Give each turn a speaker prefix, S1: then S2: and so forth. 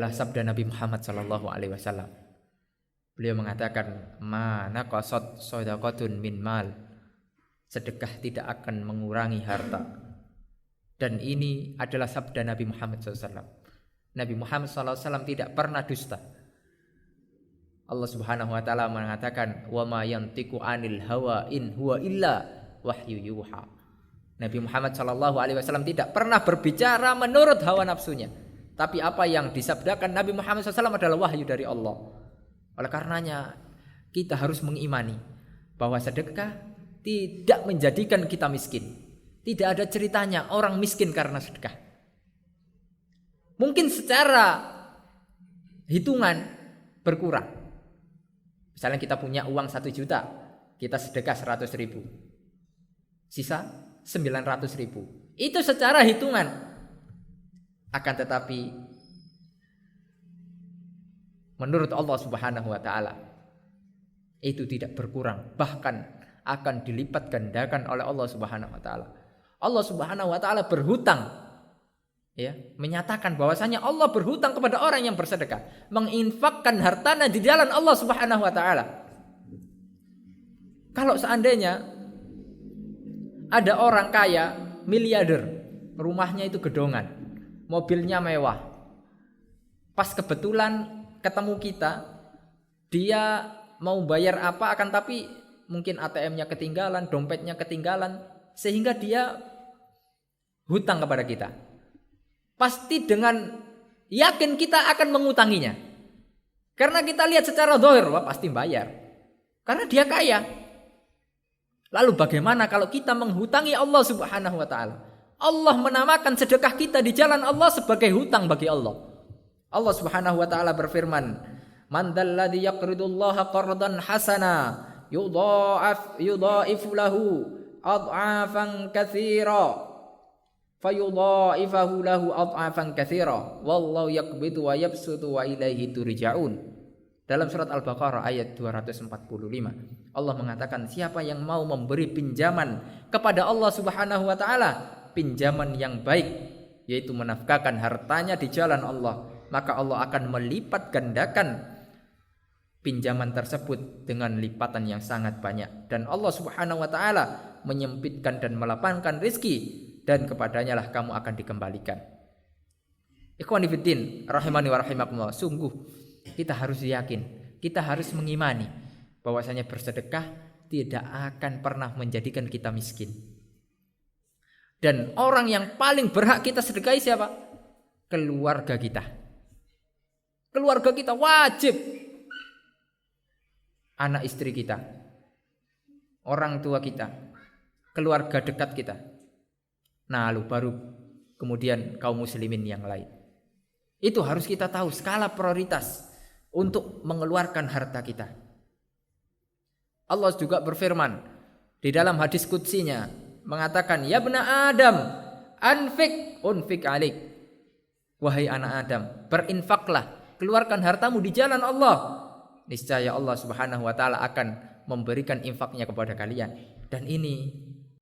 S1: adalah sabda Nabi Muhammad SAW. Beliau mengatakan, "Ma naqasat shadaqatun min mal." Sedekah tidak akan mengurangi harta. Dan ini adalah sabda Nabi Muhammad SAW. Nabi Muhammad SAW tidak pernah dusta. Allah Subhanahu wa taala mengatakan, "Wa ma yantiqu 'anil hawa in huwa illa wahyu yuha." Nabi Muhammad SAW tidak pernah berbicara menurut hawa nafsunya, tapi apa yang disabdakan Nabi Muhammad SAW adalah wahyu dari Allah. Oleh karenanya kita harus mengimani bahwa sedekah tidak menjadikan kita miskin. Tidak ada ceritanya orang miskin karena sedekah. Mungkin secara hitungan berkurang. Misalnya kita punya uang 1 juta, kita sedekah 100 ribu, sisa 900 ribu. Itu secara hitungan. Akan tetapi menurut Allah Subhanahu wa taala itu tidak berkurang, bahkan akan dilipat gandakan oleh Allah Subhanahu wa taala. Allah Subhanahu wa taala berhutang, ya, menyatakan bahwasanya Allah berhutang kepada orang yang bersedekah, menginfakkan hartanya di jalan Allah Subhanahu wa taala. Kalau seandainya ada orang kaya, miliarder, rumahnya itu gedongan, mobilnya mewah, pas kebetulan ketemu kita, dia mau bayar apa, akan tapi mungkin ATM-nya ketinggalan, dompetnya ketinggalan, sehingga dia hutang kepada kita. Pasti dengan yakin kita akan mengutanginya, karena kita lihat secara zahir, wah pasti bayar, karena dia kaya. Lalu bagaimana kalau kita menghutangi Allah Subhanahu wa taala? Allah menamakan sedekah kita di jalan Allah sebagai hutang bagi Allah. Allah Subhanahu wa taala berfirman, "Man dzalladzi yaqridullaha qardan hasana yudha'ifu lahu ad'afan katsira fayudha'ifahu lahu ad'afan katsira wallahu yaqbidu wa yabsutu wa ilaihi turja'un." Dalam surat Al-Baqarah ayat 245, Allah mengatakan, siapa yang mau memberi pinjaman kepada Allah Subhanahu wa taala, pinjaman yang baik, yaitu menafkahkan hartanya di jalan Allah, maka Allah akan melipat gandakan pinjaman tersebut dengan lipatan yang sangat banyak. Dan Allah Subhanahu wa taala menyempitkan dan melapangkan rezeki, dan kepadanya lah kamu akan dikembalikan. Ikhwani fiddin rahimani wa rahimakumullah, sungguh kita harus yakin, kita harus mengimani bahwasanya bersedekah tidak akan pernah menjadikan kita miskin. Dan orang yang paling berhak kita sedekahi siapa? Keluarga kita. Keluarga kita wajib. Anak istri kita, orang tua kita, keluarga dekat kita. Nah, lalu baru kemudian kaum muslimin yang lain. Itu harus kita tahu skala prioritas untuk mengeluarkan harta kita. Allah juga berfirman di dalam hadis qudsinya, mengatakan, "Ya bna Adam, unfik alik." Wahai anak Adam, berinfaklah, keluarkan hartamu di jalan Allah. Niscaya Allah Subhanahu wa taala akan memberikan infaknya kepada kalian. Dan ini